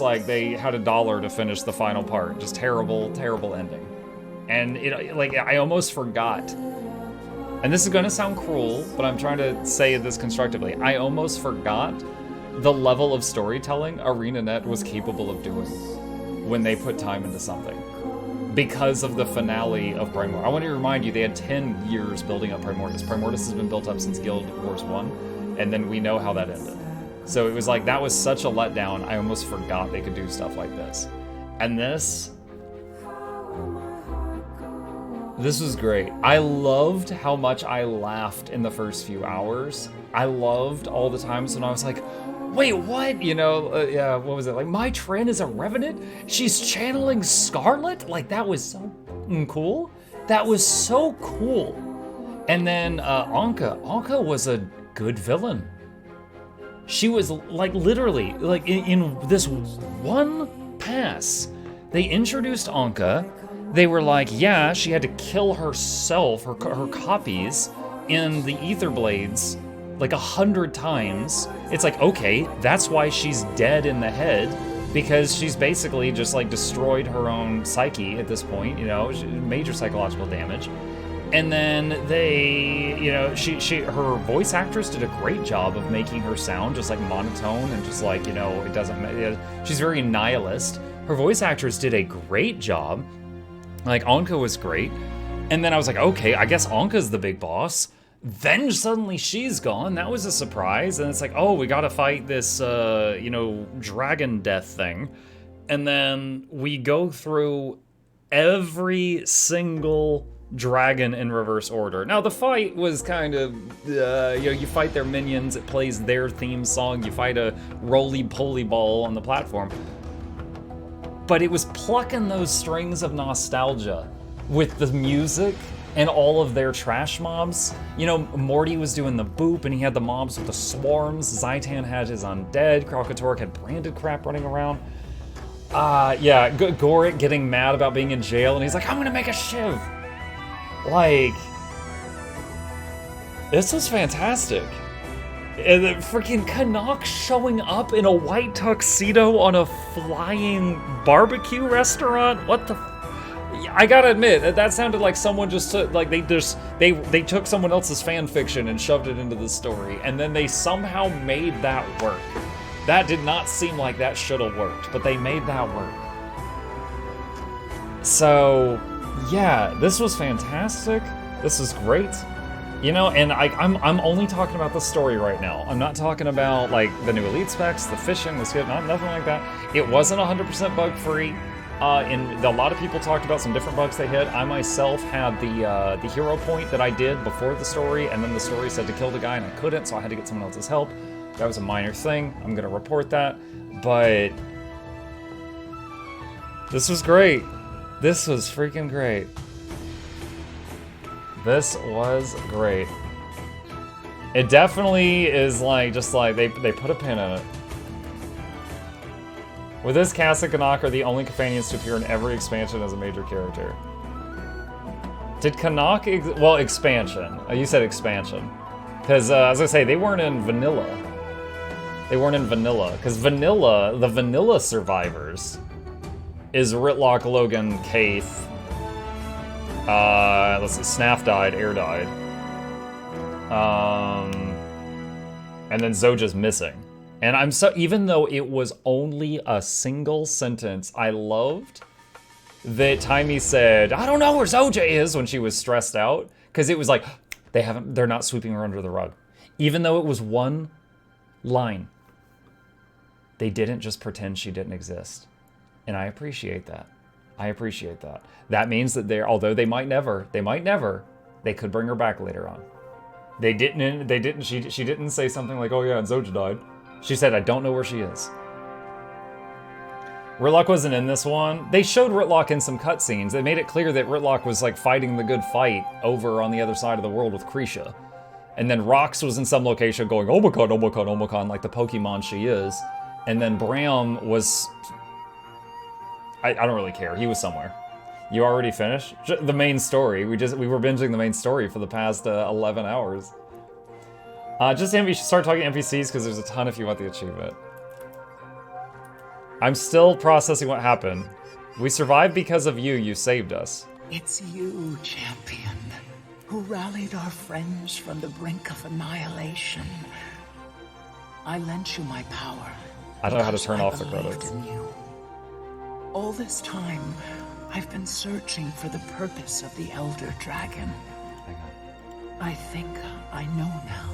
like they had $1 to finish the final part. Just terrible, terrible ending. And like I almost forgot. And this is gonna sound cruel, but I'm trying to say this constructively. I almost forgot the level of storytelling ArenaNet was capable of doing when they put time into something. Because of the finale of Primordius. I want to remind you, they had 10 years building up Primordius. Primordius has been built up since Guild Wars 1, and then we know how that ended. So it was like, that was such a letdown, I almost forgot they could do stuff like this. And this was great. I loved how much I laughed in the first few hours. I loved all the times when I was like, wait, what? You know, yeah, what was it? Like, my Trin is a Revenant? She's channeling Scarlet? Like, that was so cool. That was so cool. And then Anka. Anka was a good villain. She was, like, literally, like, in this one pass, they introduced Anka. They were like, yeah, she had to kill herself, her copies, in the Ether Blades, like 100 times. It's like, okay, that's why she's dead in the head, because she's basically just like destroyed her own psyche at this point, you know, major psychological damage. And then they, you know, her voice actress did a great job of making her sound just like monotone and just like, you know, it doesn't, she's very nihilist. Her voice actress did a great job. Like, Anka was great. And then I was like, okay, I guess Anka's the big boss. Then suddenly she's gone. That was a surprise. And it's like, oh, we gotta fight this, you know, dragon death thing. And then we go through every single dragon in reverse order. Now, the fight was kind of, you know, you fight their minions, it plays their theme song, you fight a roly-poly ball on the platform. But it was plucking those strings of nostalgia with the music and all of their trash mobs. You know, Morty was doing the boop and he had the mobs with the swarms. Zaitan had his undead. Kralkatork had branded crap running around. Yeah, Goric getting mad about being in jail and he's like, I'm gonna make a shiv. Like, this was fantastic. And then freaking Canuck showing up in a white tuxedo on a flying barbecue restaurant? What the? I gotta admit, that sounded like someone just took, like they took someone else's fan fiction and shoved it into the story, and then they somehow made that work. That did not seem like that should have worked, but they made that work. So, yeah, this was fantastic. This was great. You know, and I'm only talking about the story right now. I'm not talking about, like, the new elite specs, the fishing, the skip, nothing like that. It wasn't 100% bug-free. And a lot of people talked about some different bugs they hit. I myself had the hero point that I did before the story, and then the story said to kill the guy, and I couldn't, so I had to get someone else's help. That was a minor thing. I'm gonna report that. But this was great. This was freaking great. This was great. It definitely is like, just like, they put a pin in it. With this, Cass and Canuck are the only companions to appear in every expansion as a major character. Did Canuck, well, expansion. You said expansion. Because, as I say, they weren't in vanilla. They weren't in vanilla. Because vanilla, the vanilla survivors, is Ritlock, Logan, Kaith, let's see, Snaff died, Air died. And then Zoja's missing. And I'm so, even though it was only a single sentence, I loved that Taimi said, I don't know where Zoja is, when she was stressed out. Because it was like, they're not sweeping her under the rug. Even though it was one line, they didn't just pretend she didn't exist. And I appreciate that. I appreciate that. That means that although they might never, they could bring her back later on. She didn't say something like, oh yeah, and Zoja died. She said, I don't know where she is. Ritlock wasn't in this one. They showed Ritlock in some cutscenes. They made it clear that Ritlock was like fighting the good fight over on the other side of the world with Krisha. And then Rox was in some location going, Omicron, Omicron, Omicron, like the Pokemon she is. And then Bram was... I don't really care. He was somewhere. You already finished? The main story. We were binging the main story for the past 11 hours. You should start talking NPCs because there's a ton if you want the achievement. I'm still processing what happened. We survived because of you. You saved us. It's you, champion, who rallied our friends from the brink of annihilation. I lent you my power. I don't know how to because turn I off the believed credits. in you. All this time, I've been searching for the purpose of the Elder Dragon. Hang on. I think I know now.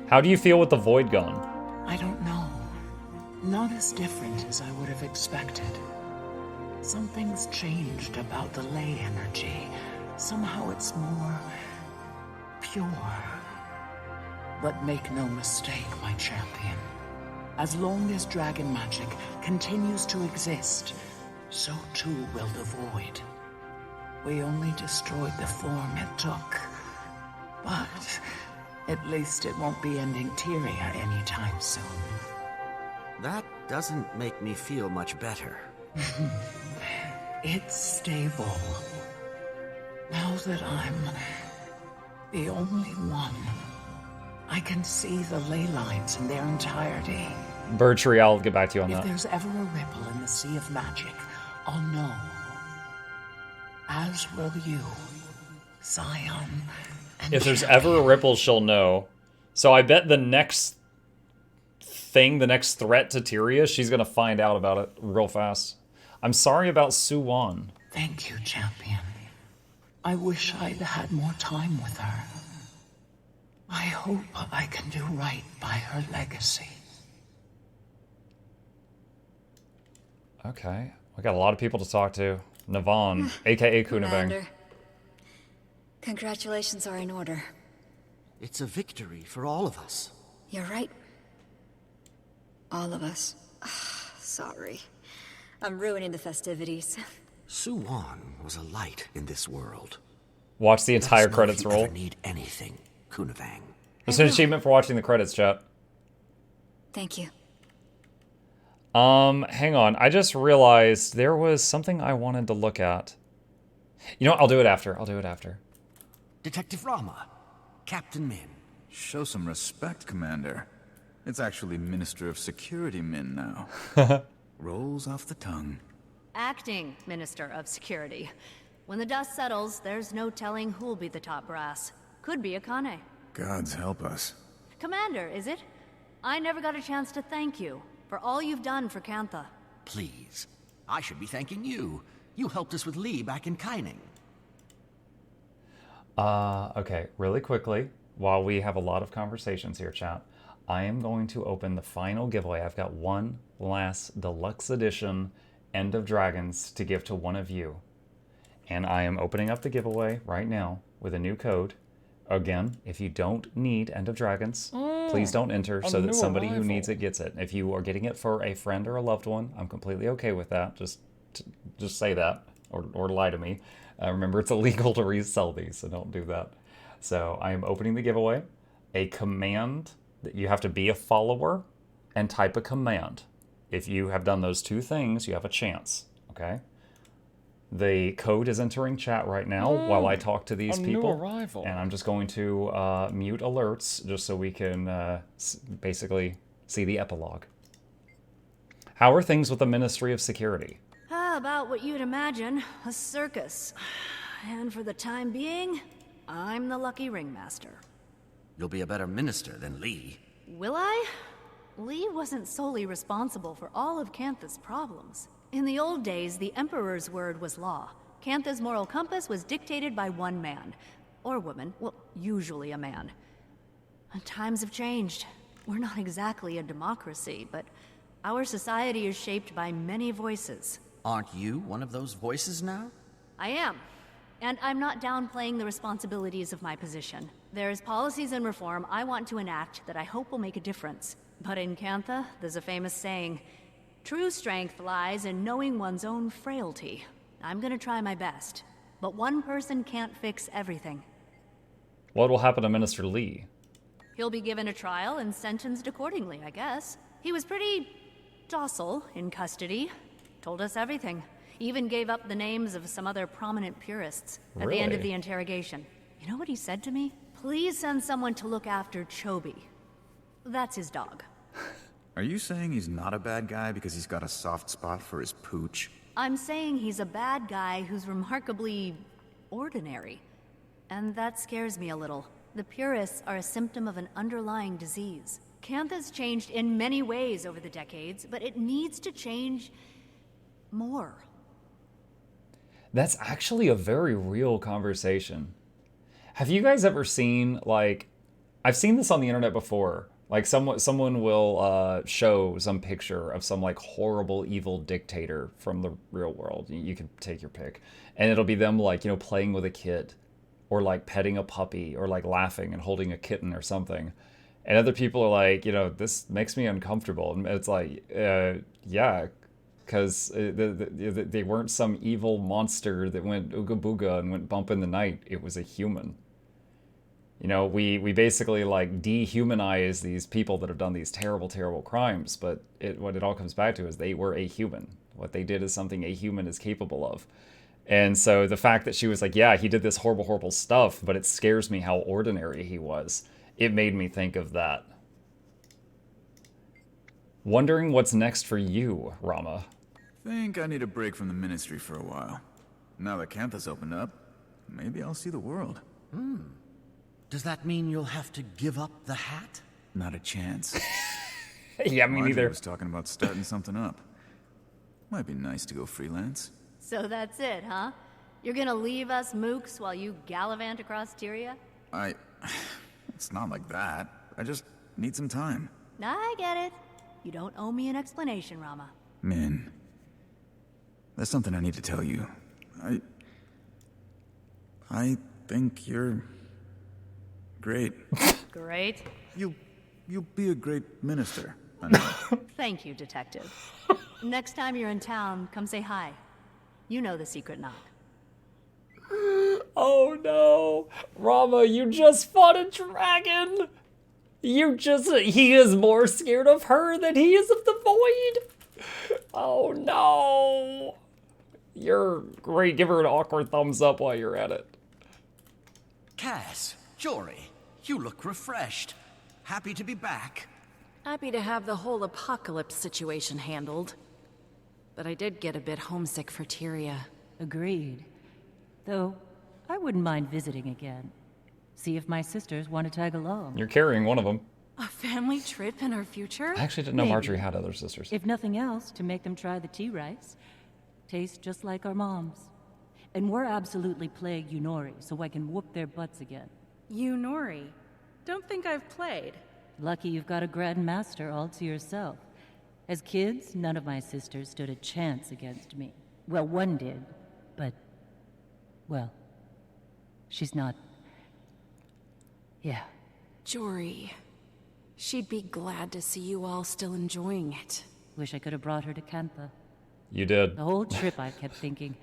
How do you feel with the Void Gun? I don't know. Not as different as I would have expected. Something's changed about the ley energy. Somehow it's more pure. But make no mistake, my champion. As long as dragon magic continues to exist, so too will the void. We only destroyed the form it took. But at least it won't be ending Tyria anytime soon. That doesn't make me feel much better. It's stable. Now that I'm the only one, I can see the ley lines in their entirety. Bird I'll get back to you on If that. there's ever a ripple in the sea of magic, I'll know. As will you, Scion. And If there's champion. ever a ripple, she'll know. So I bet the next thing, the next threat to Tyria, she's gonna find out about it real fast. I'm sorry about Suwon. Thank you, champion. I wish I'd had more time with her. I hope I can do right by her legacy. Okay, we got a lot of people to talk to. Navon, aka Kunabang. Commander, congratulations are in order. It's a victory for all of us. You're right. All of us. Sorry. I'm ruining the festivities. Suwon was a light in this world. Watch the entire Let us know credits if you roll. ever need anything, Kunavang. It's an achievement for watching the credits, chat. Thank you. Hang on. I just realized there was something I wanted to look at. You know what? I'll do it after. I'll do it after. Detective Rama, Captain Min. Show some respect, Commander. It's actually Minister of Security Min now. Rolls off the tongue. Acting Minister of Security. When the dust settles, there's no telling who'll be the top brass. Could be Akane. Gods help us. Commander, is it? I never got a chance to thank you for all you've done for Kantha. Please. I should be thanking you. You helped us with Lee back in Kaining. Okay, really quickly, while we have a lot of conversations here, chat, I am going to open the final giveaway. I've got one last deluxe edition End of Dragons to give to one of you. And I am opening up the giveaway right now with a new code. Again, if you don't need End of Dragons, please don't enter so that somebody who needs it gets it. If you are getting it for a friend or a loved one, I'm completely okay with that. Just say that or lie to me. Remember, it's illegal to resell these, so don't do that. So I am opening the giveaway. A command that you have to be a follower and type a command. If you have done those two things, you have a chance, okay? The code is entering chat right now while I talk to these people. Arrival. And I'm just going to mute alerts just so we can basically see the epilogue. How are things with the Ministry of Security? About what you'd imagine, a circus. And for the time being, I'm the lucky ringmaster. You'll be a better minister than Lee. Will I? Lee wasn't solely responsible for all of Kantha's problems. In the old days, the Emperor's word was law. Kantha's moral compass was dictated by one man. Or woman. Well, usually a man. And times have changed. We're not exactly a democracy, but our society is shaped by many voices. Aren't you one of those voices now? I am. And I'm not downplaying the responsibilities of my position. There's policies and reform I want to enact that I hope will make a difference. But in Kantha, there's a famous saying, true strength lies in knowing one's own frailty. I'm gonna try my best. But one person can't fix everything. What will happen to Minister Lee? He'll be given a trial and sentenced accordingly, I guess. He was pretty docile in custody. Told us everything. Even gave up the names of some other prominent purists at the end of Really? the interrogation. You know what he said to me? Please send someone to look after Chobi. That's his dog. Are you saying he's not a bad guy because he's got a soft spot for his pooch? I'm saying he's a bad guy who's remarkably ordinary. And that scares me a little. The purists are a symptom of an underlying disease. Cantha's changed in many ways over the decades, but it needs to change more. That's actually a very real conversation. Have you guys ever seen, like, I've seen this on the internet before. Like someone will show some picture of some like horrible evil dictator from the real world. You can take your pick, and it'll be them like, you know, playing with a kid, or like petting a puppy, or like laughing and holding a kitten or something. And other people are like, you know, this makes me uncomfortable. And it's like, yeah, because they weren't some evil monster that went ooga booga and went bump in the night. It was a human. You know, we basically like dehumanize these people that have done these terrible, terrible crimes, but what it all comes back to is they were a human. What they did is something a human is capable of. And so the fact that she was like, yeah, he did this horrible, horrible stuff, but it scares me how ordinary he was. It made me think of that. Wondering what's next for you, Rama. Think I need a break from the ministry for a while. Now that Cantha's opened up, maybe I'll see the world. Does that mean you'll have to give up the hat? Not a chance. Yeah, me Marjorie neither. was talking about starting something up. Might be nice to go freelance. So that's it, huh? You're gonna leave us mooks while you gallivant across Tyria? It's not like that. I just need some time. I get it. You don't owe me an explanation, Rama. Min, there's something I need to tell you. I think you're great. Great. You'll be a great minister. I know. Thank you, Detective. Next time you're in town, come say hi. You know the secret knock. Oh no, Rama, you just fought a dragon. He is more scared of her than he is of the void. Oh no. You're great. Give her an awkward thumbs up while you're at it. Cass, Jory, you look refreshed. Happy to be back. Happy to have the whole apocalypse situation handled. But I did get a bit homesick for Tyria. Agreed. Though, I wouldn't mind visiting again. See if my sisters want to tag along. You're carrying one of them. A family trip in our future? I actually didn't know Maybe. Marjorie had other sisters. If nothing else, to make them try the tea rice. Tastes just like our moms. And we're absolutely plague Yunori, so I can whoop their butts again. Yunori. Don't think I've played. Lucky you've got a Grand Master all to yourself. As kids, none of my sisters stood a chance against me. Well, one did, but... well, she's not... yeah. Jory. She'd be glad to see you all still enjoying it. Wish I could have brought her to Cantha. You did. The whole trip I kept thinking,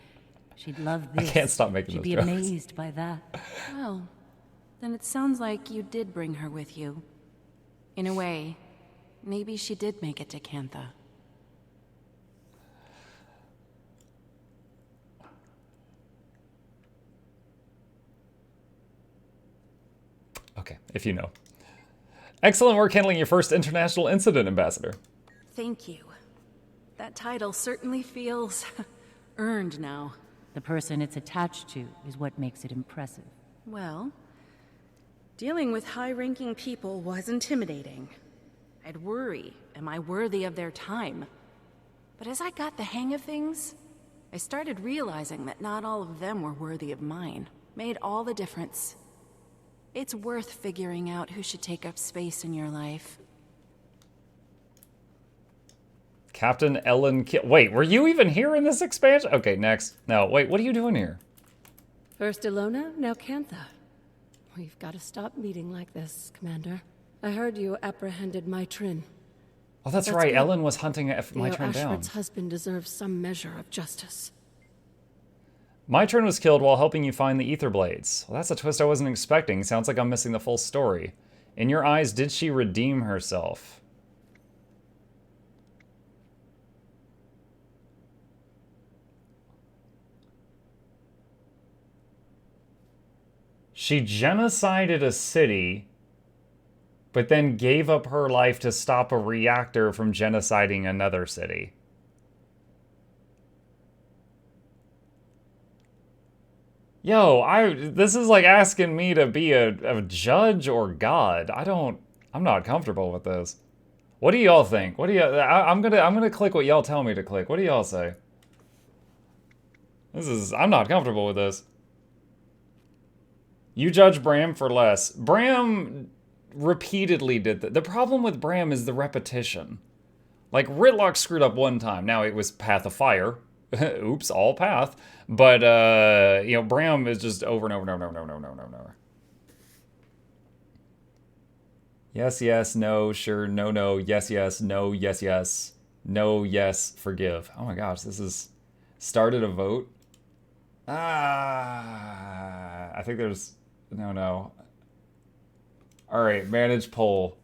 she'd love this. I can't stop making She'd those be jokes. amazed by that. Well, then it sounds like you did bring her with you. In a way, maybe she did make it to Cantha. Okay, if you know. Excellent work handling your first international incident, Ambassador. Thank you. That title certainly feels earned now. The person it's attached to is what makes it impressive. Well, dealing with high-ranking people was intimidating. I'd worry, am I worthy of their time? But as I got the hang of things, I started realizing that not all of them were worthy of mine. Made all the difference. It's worth figuring out who should take up space in your life. Captain Ellen wait, were you even here in this expansion? Okay, next. No, wait, what are you doing here? First Ilona, now Cantha. We've got to stop meeting like this, Commander. I heard you apprehended Maitrin. Oh, that's right. good. Ellen was hunting my Theo turn down. Ashford's husband deserves some measure of justice. My turn was killed while helping you find the ether blades. Well, that's a twist I wasn't expecting. Sounds like I'm missing the full story. In your eyes, did she redeem herself? She genocided a city but then gave up her life to stop a reactor from genociding another city. Yo, this is like asking me to be a judge or God. I'm not comfortable with this. What do y'all think? What do you I'm gonna click what y'all tell me to click. What do y'all say? I'm not comfortable with this. You judge Bram for less. Bram repeatedly did that. The problem with Bram is the repetition. Like, Ritlock screwed up one time. Now, it was Path of Fire. Oops, all path. But, you know, Bram is just over and over and over and over and over and over and over. Yes, yes, no, sure, no, no, yes, yes, no, yes, yes, no, yes, forgive. Oh my gosh, this is... Started a vote? I think there's... No, no. Alright, manage poll.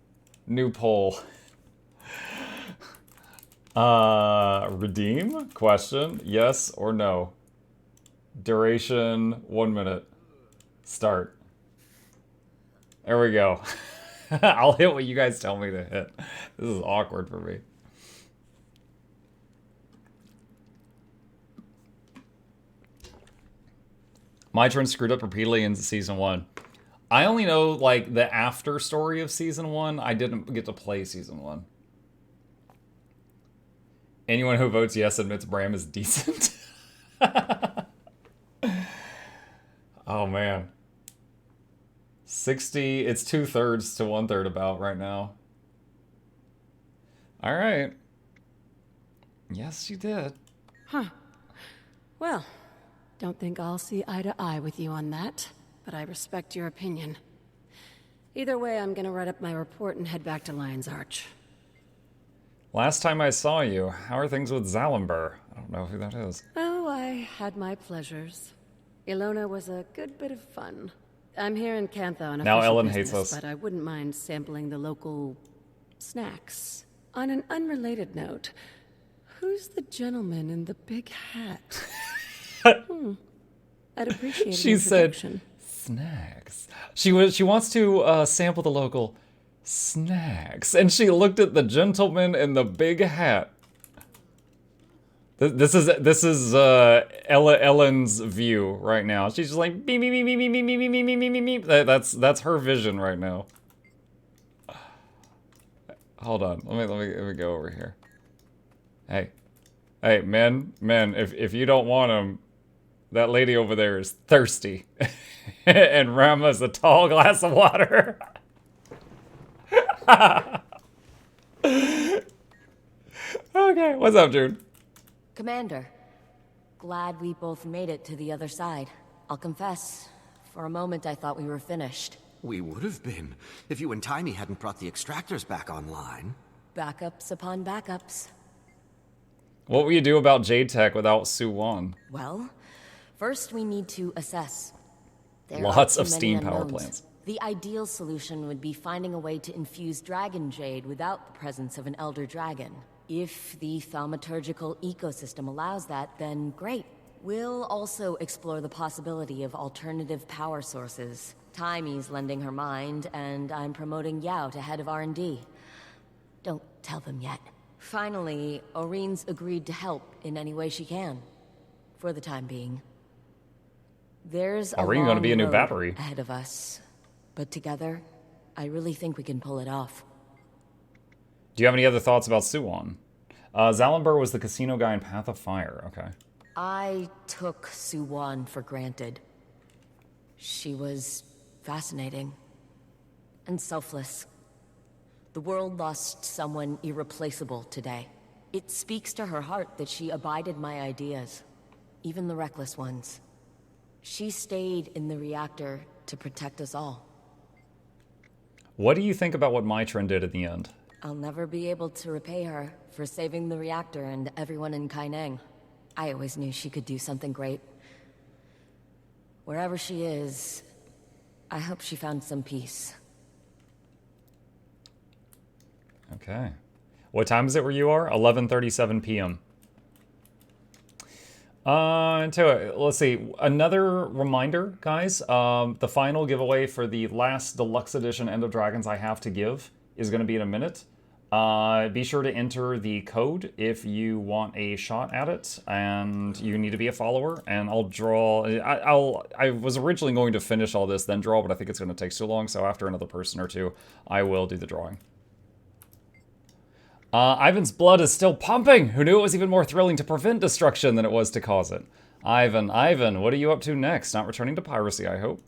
New poll. Redeem? Question? Yes or no? Duration, 1 minute. Start. There we go. I'll hit what you guys tell me to hit. This is awkward for me. My turn screwed up repeatedly in season 1. I only know, like, the after story of season 1. I didn't get to play season 1. Anyone who votes yes admits Bram is decent. Oh, man. 60, it's 2/3 to 1/3 about right now. All right. Yes, you did. Huh. Well, don't think I'll see eye to eye with you on that, but I respect your opinion. Either way, I'm gonna write up my report and head back to Lion's Arch. Last time I saw you, how are things with Zalimber? I don't know who that is. Oh, I had my pleasures. Ilona was a good bit of fun. I'm here in Cantha on Now official Ellen business, hates us. but I wouldn't mind sampling the local snacks. On an unrelated note, who's the gentleman in the big hat? I'd appreciate She an said introduction. snacks. She wants to sample the local snacks, and she looked at the gentleman in the big hat. This is Ellen's view right now. She's just like beep beep beep beep beep beep beep beep beep beep beep. That's her vision right now. Hold on, let me go over here. Hey, men, if you don't want him, that lady over there is thirsty, and Rama's a tall glass of water. Okay, what's up, Jude? Commander, glad we both made it to the other side. I'll confess, for a moment I thought we were finished. We would have been, if you and Taimi hadn't brought the extractors back online. Backups upon backups. What will you do about Jade Tech without Suwon? Well, first we need to assess. There Lots are of too many steam power unknowns. plants. The ideal solution would be finding a way to infuse Dragon Jade without the presence of an Elder Dragon. If the thaumaturgical ecosystem allows that, then great. We'll also explore the possibility of alternative power sources. Taimi's lending her mind, and I'm promoting Yao to head of R&D. Don't tell them yet. Finally, Oreen's agreed to help in any way she can. For the time being. There's a Oreen gonna be a new long road battery. ahead of us. But together, I really think we can pull it off. Do you have any other thoughts about Suwon? Zalimber was the casino guy in Path of Fire. Okay. I took Suwon for granted. She was fascinating and selfless. The world lost someone irreplaceable today. It speaks to her heart that she abided my ideas, even the reckless ones. She stayed in the reactor to protect us all. What do you think about what Mitron did at the end? I'll never be able to repay her for saving the reactor and everyone in Kaineng. I always knew she could do something great. Wherever she is, I hope she found some peace. Okay. What time is it where you are? 11:37 p.m. Into it. Let's see. Another reminder, guys. The final giveaway for the last deluxe edition End of Dragons I have to give is going to be in a minute. Be sure to enter the code if you want a shot at it, and you need to be a follower. And I'll draw. I was originally going to finish all this, then draw, but I think it's going to take too long. So after another person or two, I will do the drawing. Ivan's blood is still pumping! Who knew it was even more thrilling to prevent destruction than it was to cause it? Ivan, what are you up to next? Not returning to piracy, I hope.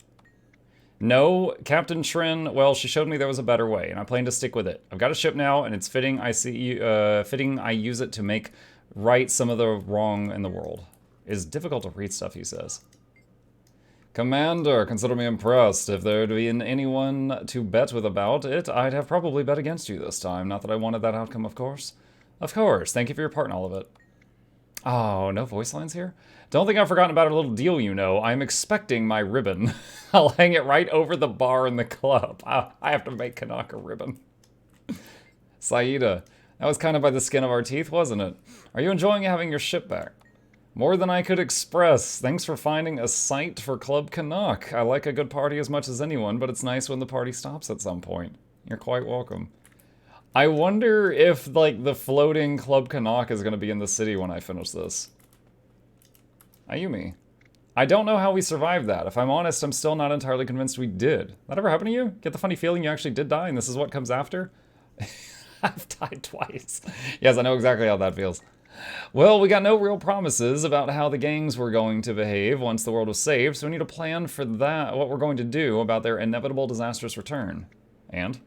No, Captain Trin, well, she showed me there was a better way, and I plan to stick with it. I've got a ship now, and it's fitting I use it to make right some of the wrong in the world. It's difficult to read stuff, he says. Commander, consider me impressed. If there'd been anyone to bet with about it, I'd have probably bet against you this time. Not that I wanted that outcome, of course. Of course. Thank you for your part in all of it. Oh, no voice lines here? Don't think I've forgotten about a little deal, you know. I'm expecting my ribbon. I'll hang it right over the bar in the club. I have to make Canuck a ribbon. Saida, that was kind of by the skin of our teeth, wasn't it? Are you enjoying having your ship back? More than I could express. Thanks for finding a site for Club Canuck. I like a good party as much as anyone, but it's nice when the party stops at some point. You're quite welcome. I wonder if, like, the floating Club Canuck is going to be in the city when I finish this. Ayumi. I don't know how we survived that. If I'm honest, I'm still not entirely convinced we did. That ever happen to you? Get the funny feeling you actually did die and this is what comes after? I've died twice. Yes, I know exactly how that feels. Well, we got no real promises about how the gangs were going to behave once the world was saved, so we need a plan for that, what we're going to do about their inevitable disastrous return. And?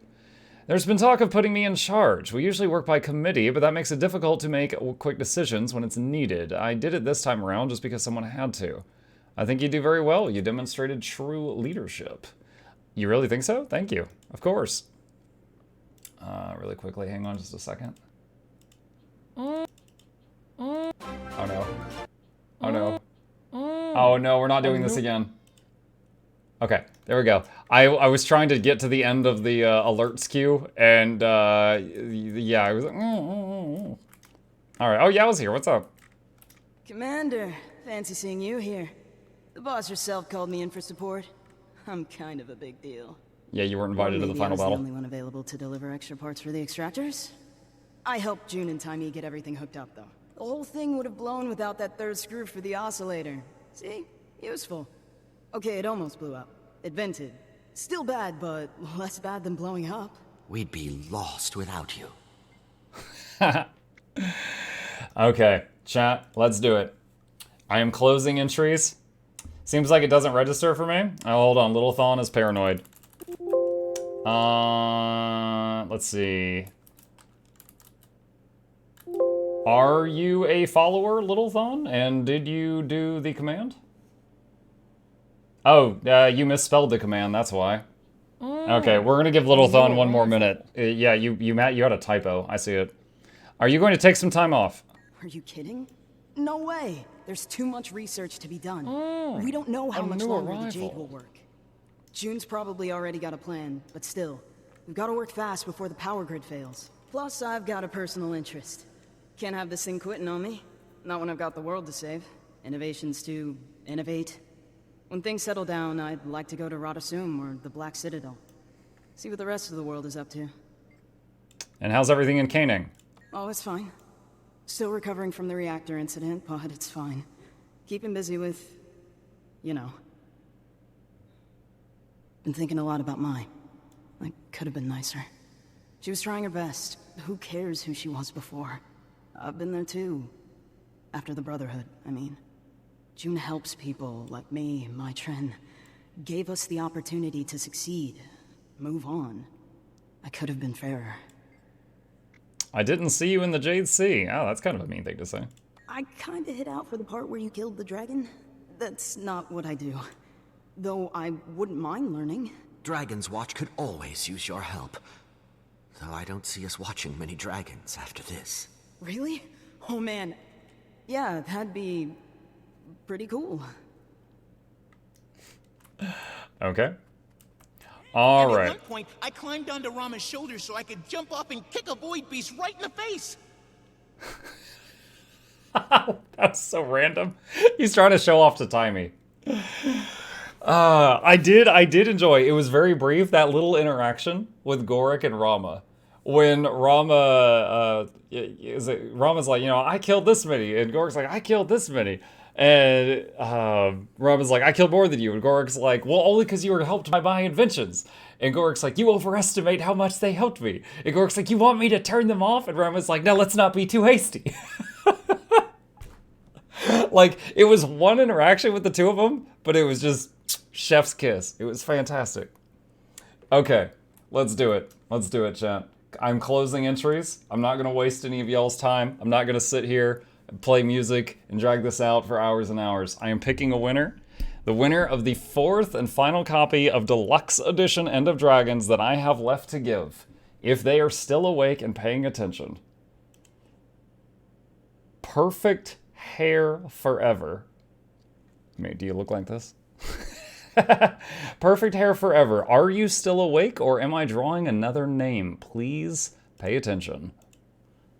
There's been talk of putting me in charge. We usually work by committee, but that makes it difficult to make quick decisions when it's needed. I did it this time around just because someone had to. I think you do very well. You demonstrated true leadership. You really think so? Thank you. Of course. Really quickly, hang on just a second. Oh no. Oh no. Oh no, we're not doing this again. Okay, there we go. I was trying to get to the end of the alerts queue, and yeah, I was like, All right, oh Yao's here, what's up? Commander, fancy seeing you here. The boss herself called me in for support. I'm kind of a big deal. Yeah, you weren't invited to the final battle. I was the only one available to deliver extra parts for the extractors. I helped June and Taimi get everything hooked up, though. The whole thing would have blown without that third screw for the oscillator. See? Useful. Okay, it almost blew up. It vented. Still bad, but less bad than blowing up. We'd be lost without you. Okay, chat, let's do it. I am closing entries. Seems like it doesn't register for me. Oh, hold on, Little Thon is paranoid. Let's see. Are you a follower, Little Thon? And did you do the command? Oh, you misspelled the command, that's why. Okay, we're gonna give Little Thon one more minute. Yeah, you had a typo, I see it. Are you going to take some time off? Are you kidding? No way! There's too much research to be done. We don't know how much longer the Jade will work. June's probably already got a plan, but still, we've got to work fast before the power grid fails. Plus, I've got a personal interest. Can't have this thing quitting on me. Not when I've got the world to save. Innovations to innovate. When things settle down, I'd like to go to Radasum or the Black Citadel. See what the rest of the world is up to. And how's everything in Caning? Oh, it's fine. Still recovering from the reactor incident, but it's fine. Keeping busy with... you know. Been thinking a lot about Mai. Like, could have been nicer. She was trying her best. Who cares who she was before? I've been there too. After the Brotherhood, I mean. June helps people like me, my Tren. Gave us the opportunity to succeed. Move on. I could have been fairer. I didn't see you in the Jade Sea. Oh, that's kind of a mean thing to say. I kinda hit out for the part where you killed the dragon. That's not what I do. Though I wouldn't mind learning. Dragon's Watch could always use your help. Though I don't see us watching many dragons after this. Really? Oh man. Yeah, that'd be... pretty cool. Okay. All right. At one point, I climbed onto Rama's shoulder so I could jump off and kick a void beast right in the face. That's so random. He's trying to show off to Taimi. I did enjoy. It was very brief, that little interaction with Gorik and Rama. When Rama's like, you know, I killed this many, and Gorik's like, I killed this many. And Rama's like, I killed more than you. And Gorik's like, well, only because you were helped by my inventions. And Gorik's like, you overestimate how much they helped me. And Gorik's like, you want me to turn them off? And Rama's like, no, let's not be too hasty. Like, it was one interaction with the two of them, but it was just chef's kiss. It was fantastic. Okay, let's do it. Let's do it, chat. I'm closing entries. I'm not going to waste any of y'all's time. I'm not going to sit here and play music and drag this out for hours and hours. I am picking a winner. The winner of the 4th and final copy of Deluxe Edition End of Dragons that I have left to give, if they are still awake and paying attention. Perfect hair forever. I mean, do you look like this? Perfect hair forever. Are you still awake, or am I drawing another name? Please pay attention.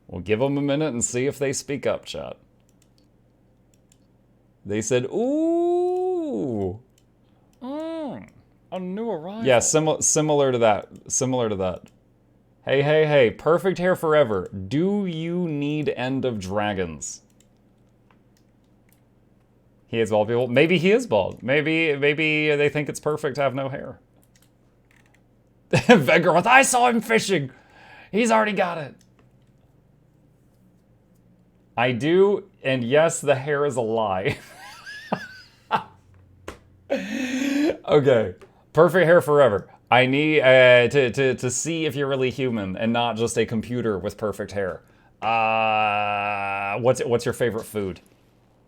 We'll give them a minute and see if they speak up, chat. They said, ooh. A new arrival. Yeah, similar to that. Similar to that. Hey. Perfect hair forever. Do you need End of Dragons? He is bald, people. Maybe he is bald. Maybe they think it's perfect to have no hair. Vegaroth, I saw him fishing. He's already got it. I do, and yes, the hair is a lie. Okay, perfect hair forever. I need to see if you're really human and not just a computer with perfect hair. What's your favorite food?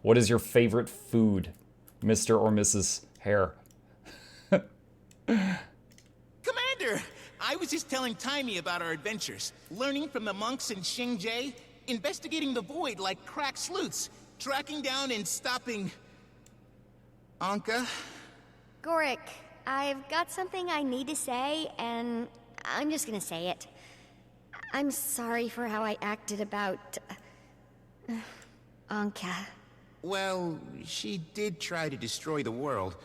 What is your favorite food, Mr. or Mrs. Hair? Commander! I was just telling Taimi about our adventures. Learning from the monks in Xingjie, investigating the void like crack sleuths, tracking down and stopping... Anka? Gorik, I've got something I need to say, and I'm just gonna say it. I'm sorry for how I acted about... Anka. Well, she did try to destroy the world.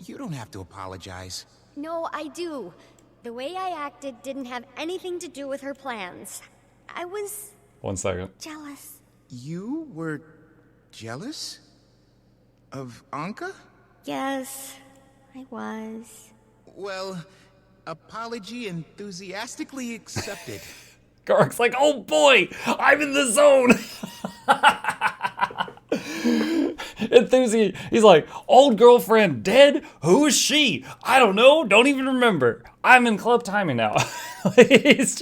You don't have to apologize. No, I do. The way I acted didn't have anything to do with her plans. I was... 1 second. Jealous. You were jealous? Of Anka? Yes, I was. Well, apology enthusiastically accepted. Garrick's like, oh boy, I'm in the zone. He's like, old girlfriend dead? Who is she? I don't know, don't even remember. I'm in club timing now. he's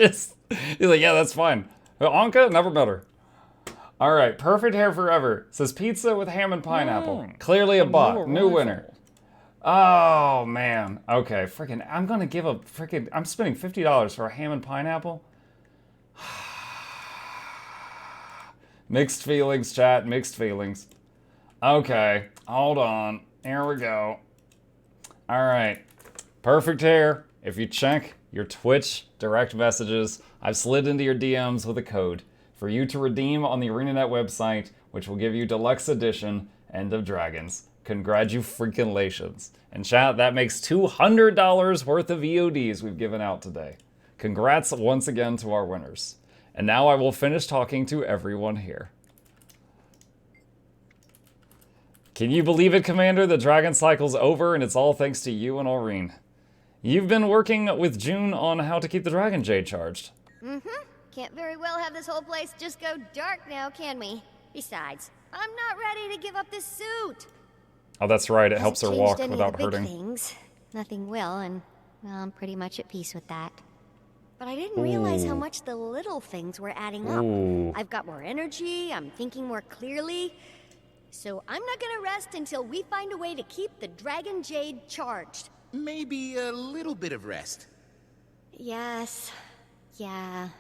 like, yeah, that's fine. Anka, never met her. All right, perfect hair forever. Says pizza with ham and pineapple. Clearly a bot. New winner. Oh, man. Okay, freaking, I'm going to give a freaking, I'm spending $50 for a ham and pineapple. Mixed feelings, chat, mixed feelings. Okay, hold on. Here we go. All right, perfect hair. If you check your Twitch direct messages, I've slid into your DMs with a code for you to redeem on the ArenaNet website, which will give you Deluxe Edition End of Dragons. Congratulations. And chat, that makes $200 worth of EODs we've given out today. Congrats once again to our winners. And now I will finish talking to everyone here. Can you believe it, Commander? The Dragon Cycle's over, and it's all thanks to you and Aurene. You've been working with June on how to keep the Dragon Jade charged. Mm-hmm. Can't very well have this whole place just go dark now, can we? Besides, I'm not ready to give up this suit. Oh, that's right. It helps her walk without big hurting. Things. Nothing will, and well, I'm pretty much at peace with that. But I didn't realize how much the little things were adding up. I've got more energy, I'm thinking more clearly. So I'm not gonna rest until we find a way to keep the Dragon Jade charged. Maybe a little bit of rest. Yes. Yeah.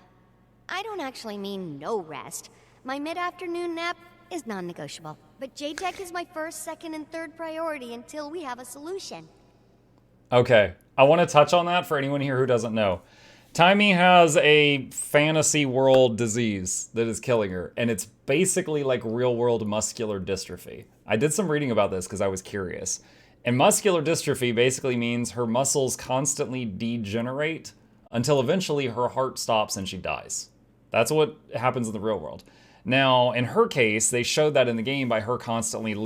I don't actually mean no rest. My mid-afternoon nap is non-negotiable. But Jade Tech is my first, second, and third priority until we have a solution. Okay, I want to touch on that for anyone here who doesn't know. Taimi has a fantasy world disease that is killing her, and it's basically like real-world muscular dystrophy. I did some reading about this because I was curious. And muscular dystrophy basically means her muscles constantly degenerate until eventually her heart stops and she dies. That's what happens in the real world. Now, in her case, they showed that in the game by her constantly